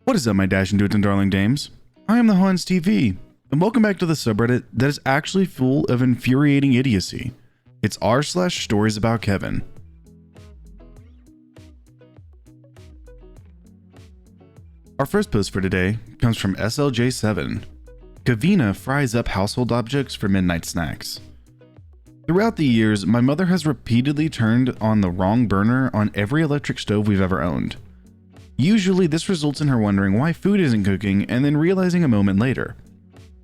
What is up, my dashing dudes and darling dames? I am the Hans TV, and welcome back to the subreddit that is actually full of infuriating idiocy. It's r/StoriesAboutKevin. Our first post for today comes from SLJ7. Kavina fries up household objects for midnight snacks. Throughout the years, my mother has repeatedly turned on the wrong burner on every electric stove we've ever owned. Usually, this results in her wondering why food isn't cooking and then realizing a moment later.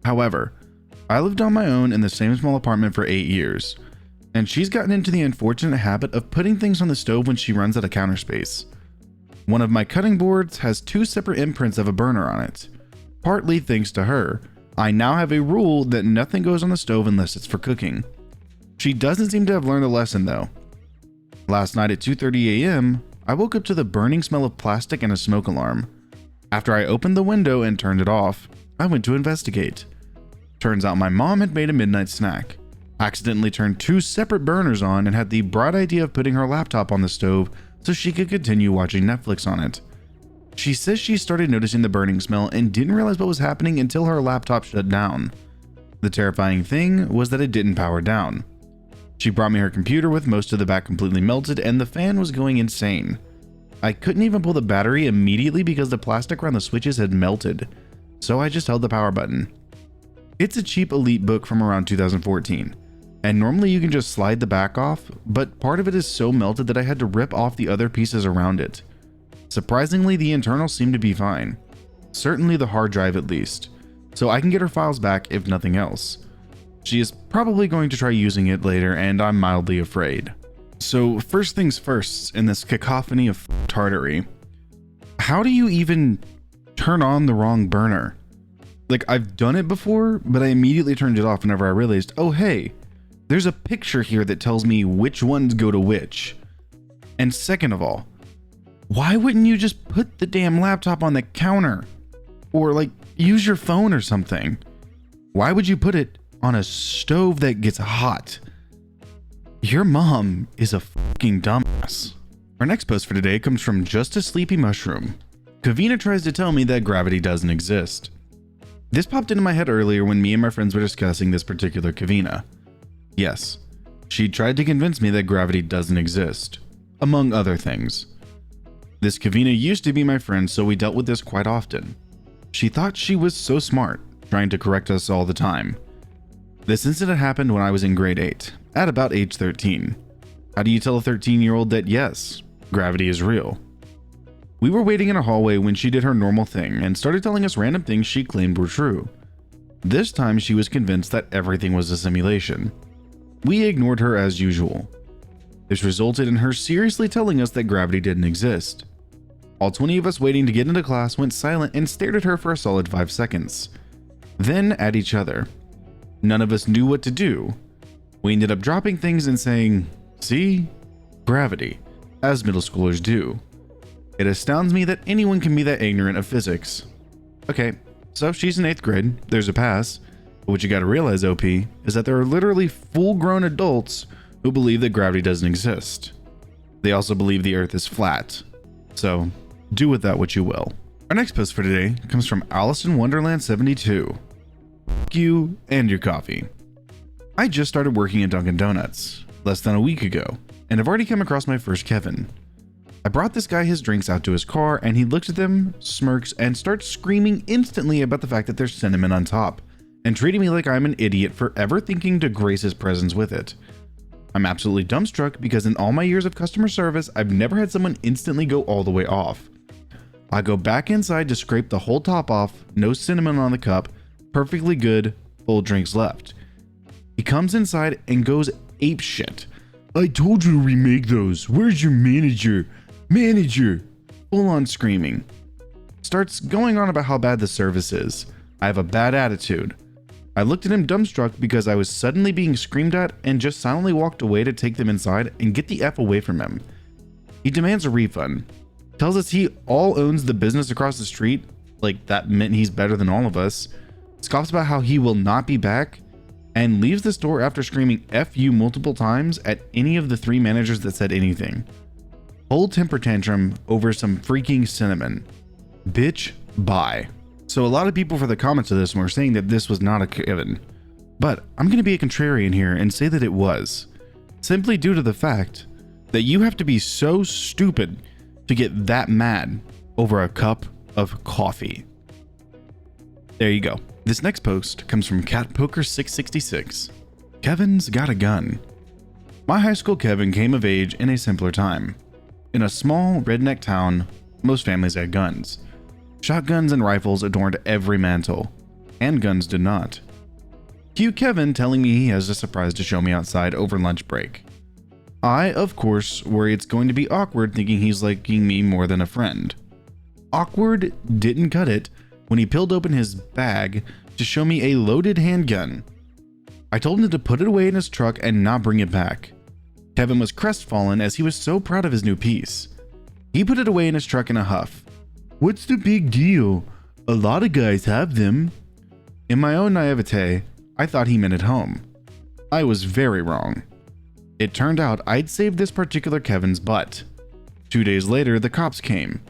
However, I lived on my own in the same small apartment for 8 years, and she's gotten into the unfortunate habit of putting things on the stove when she runs out of counter space. One of my cutting boards has 2 separate imprints of a burner on it. Partly thanks to her, I now have a rule that nothing goes on the stove unless it's for cooking. She doesn't seem to have learned a lesson though. Last night at 2:30 a.m., I woke up to the burning smell of plastic and a smoke alarm. After I opened the window and turned it off, I went to investigate. Turns out my mom had made a midnight snack, accidentally turned 2 separate burners on, and had the bright idea of putting her laptop on the stove so she could continue watching Netflix on it. She says she started noticing the burning smell and didn't realize what was happening until her laptop shut down. The terrifying thing was that it didn't power down. She brought me her computer with most of the back completely melted and the fan was going insane. I couldn't even pull the battery immediately because the plastic around the switches had melted, so I just held the power button. It's a cheap Elite book from around 2014, and normally you can just slide the back off, but part of it is so melted that I had to rip off the other pieces around it. Surprisingly, the internals seem to be fine. Certainly the hard drive at least, so I can get her files back if nothing else. She is probably going to try using it later, and I'm mildly afraid. So first things first, in this cacophony of tartary, how do you even turn on the wrong burner? Like, I've done it before, but I immediately turned it off whenever I realized, oh hey, there's a picture here that tells me which ones go to which. And second of all, why wouldn't you just put the damn laptop on the counter? Or like, use your phone or something? Why would you put it on a stove that gets hot? Your mom is a fucking dumbass. Our next post for today comes from Just a Sleepy Mushroom. Kavina tries to tell me that gravity doesn't exist. This popped into my head earlier when me and my friends were discussing this particular Kavina. Yes, she tried to convince me that gravity doesn't exist, among other things. This Kavina used to be my friend, so we dealt with this quite often. She thought she was so smart, trying to correct us all the time. This incident happened when I was in grade 8, at about age 13. How do you tell a 13-year-old that yes, gravity is real? We were waiting in a hallway when she did her normal thing and started telling us random things she claimed were true. This time she was convinced that everything was a simulation. We ignored her as usual. This resulted in her seriously telling us that gravity didn't exist. All 20 of us waiting to get into class went silent and stared at her for a solid 5 seconds. Then at each other. None of us knew what to do. We ended up dropping things and saying, "See? Gravity," as middle schoolers do. It astounds me that anyone can be that ignorant of physics. Okay, so she's in 8th grade, there's a pass, but what you gotta realize, OP, is that there are literally full-grown adults who believe that gravity doesn't exist. They also believe the earth is flat. So, do with that what you will. Our next post for today comes from Alice in Wonderland 72. Fuck you and your coffee. I just started working at Dunkin' Donuts less than a week ago, and I've already come across my first Kevin. I brought this guy his drinks out to his car, and he looks at them, smirks, and starts screaming instantly about the fact that there's cinnamon on top, and treating me like I'm an idiot for ever thinking to grace his presence with it. I'm absolutely dumbstruck because in all my years of customer service, I've never had someone instantly go all the way off. I go back inside to scrape the whole top off, no cinnamon on the cup, perfectly good, full drinks left. He comes inside and goes apeshit. "I told you to remake those. Where's your manager? Manager!" Full on screaming. Starts going on about how bad the service is. I have a bad attitude. I looked at him dumbstruck because I was suddenly being screamed at and just silently walked away to take them inside and get the F away from him. He demands a refund. Tells us he all owns the business across the street, like that meant he's better than all of us. Scoffs about how he will not be back, and leaves the store after screaming F you multiple times at any of the 3 managers that said anything. Whole temper tantrum over some freaking cinnamon. Bitch, Bye. So a lot of people for the comments of this one were saying that this was not a Kevin. But I'm going to be a contrarian here and say that it was. Simply due to the fact that you have to be so stupid to get that mad over a cup of coffee. There you go. This next post comes from CatPoker666. Kevin's got a gun. My high school Kevin came of age in a simpler time. In a small redneck town, most families had guns. Shotguns and rifles adorned every mantle. Handguns did not. Cue Kevin telling me he has a surprise to show me outside over lunch break. I, of course, worry it's going to be awkward thinking he's liking me more than a friend. Awkward didn't cut it when he peeled open his bag to show me a loaded handgun. I told him to put it away in his truck and not bring it back. Kevin was crestfallen as he was so proud of his new piece. He put it away in his truck in a huff. "What's the big deal? A lot of guys have them." In my own naivete, I thought he meant at home. I was very wrong. It turned out I'd saved this particular Kevin's butt. 2 days later, the cops came.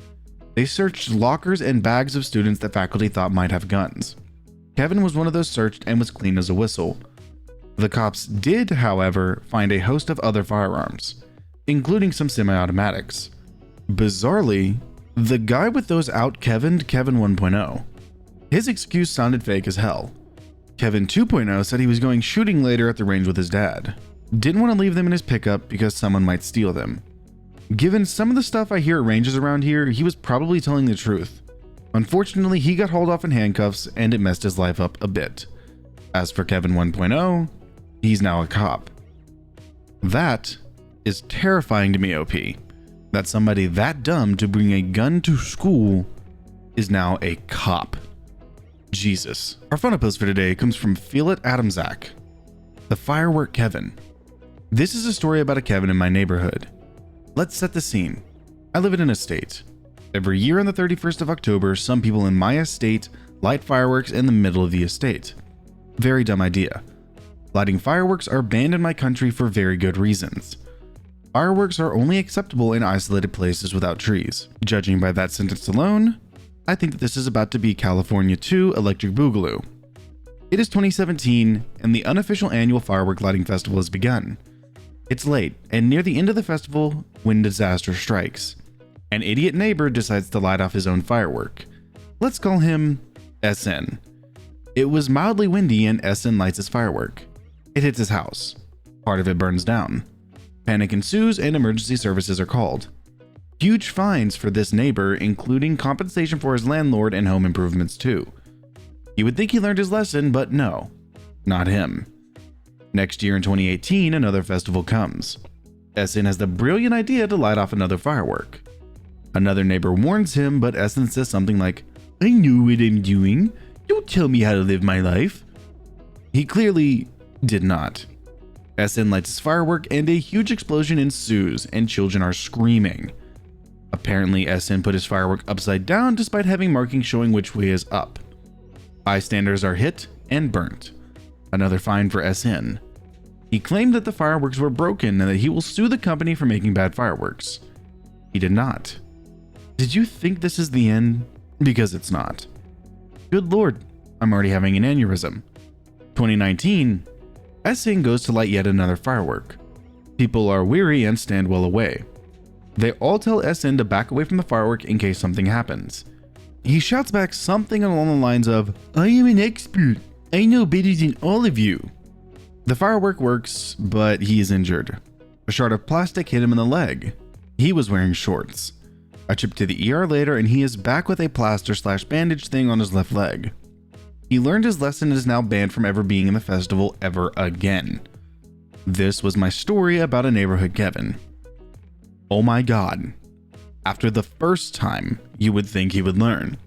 They searched lockers and bags of students that faculty thought might have guns. Kevin was one of those searched and was clean as a whistle. The cops did, however, find a host of other firearms, including some semi-automatics. Bizarrely, the guy with those out Kevin'd Kevin 1.0. His excuse sounded fake as hell. Kevin 2.0 said he was going shooting later at the range with his dad. Didn't want to leave them in his pickup because someone might steal them. Given some of the stuff I hear at ranges around here, he was probably telling the truth. Unfortunately, he got hauled off in handcuffs and it messed his life up a bit. As for Kevin 1.0, he's now a cop. That is terrifying to me, OP. That somebody that dumb to bring a gun to school is now a cop. Jesus. Our final post for today comes from Feel It Adamzak. The Firework Kevin. This is a story about a Kevin in my neighborhood. Let's set the scene. I live in an estate. Every year on the 31st of October, some people in my estate light fireworks in the middle of the estate. Very dumb idea. Lighting fireworks are banned in my country for very good reasons. Fireworks are only acceptable in isolated places without trees. Judging by that sentence alone, I think that this is about to be California 2 Electric Boogaloo. It is 2017 and the unofficial annual firework lighting festival has begun. It's late and near the end of the festival when disaster strikes. An idiot neighbor decides to light off his own firework. Let's call him SN. It was mildly windy and SN lights his firework. It hits his house. Part of it burns down. Panic ensues and emergency services are called. Huge fines for this neighbor, including compensation for his landlord and home improvements too. You would think he learned his lesson, but no, not him. Next year in 2018, another festival comes. SN has the brilliant idea to light off another firework. Another neighbor warns him, but SN says something like, "I know what I'm doing. Don't tell me how to live my life." He clearly did not. SN lights his firework and a huge explosion ensues and children are screaming. Apparently SN put his firework upside down despite having markings showing which way is up. Bystanders are hit and burnt. Another fine for SN. He claimed that the fireworks were broken and that he will sue the company for making bad fireworks. He did not. Did you think this is the end? Because it's not. Good lord, I'm already having an aneurysm. 2019, SN goes to light yet another firework. People are weary and stand well away. They all tell SN to back away from the firework in case something happens. He shouts back something along the lines of, "I am an expert. I know better than all of you." The firework works, but he is injured. A shard of plastic hit him in the leg. He was wearing shorts. A trip to the ER later and he is back with a plaster/bandage thing on his left leg. He learned his lesson and is now banned from ever being in the festival ever again. This was my story about a neighborhood Kevin. Oh my god. After the first time, you would think he would learn.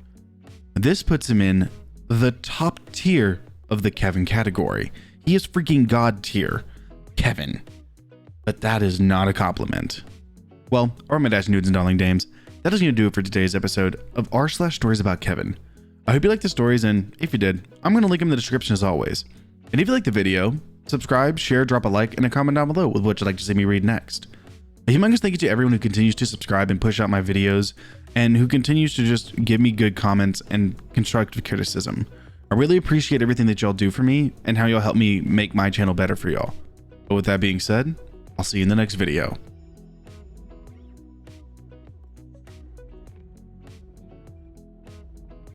This puts him in the top tier of the Kevin category. He is freaking god tier. Kevin. But that is not a compliment. Well, or my dash nudes and darling dames, that is going to do it for today's episode of r/StoriesAboutKevin. I hope you liked the stories, and if you did, I'm going to link them in the description as always. And if you liked the video, subscribe, share, drop a like, and a comment down below with what you'd like to see me read next. A humongous thank you to everyone who continues to subscribe and push out my videos. and who continues to just give me good comments and constructive criticism. I really appreciate everything that y'all do for me and how y'all help me make my channel better for y'all. But with that being said, I'll see you in the next video.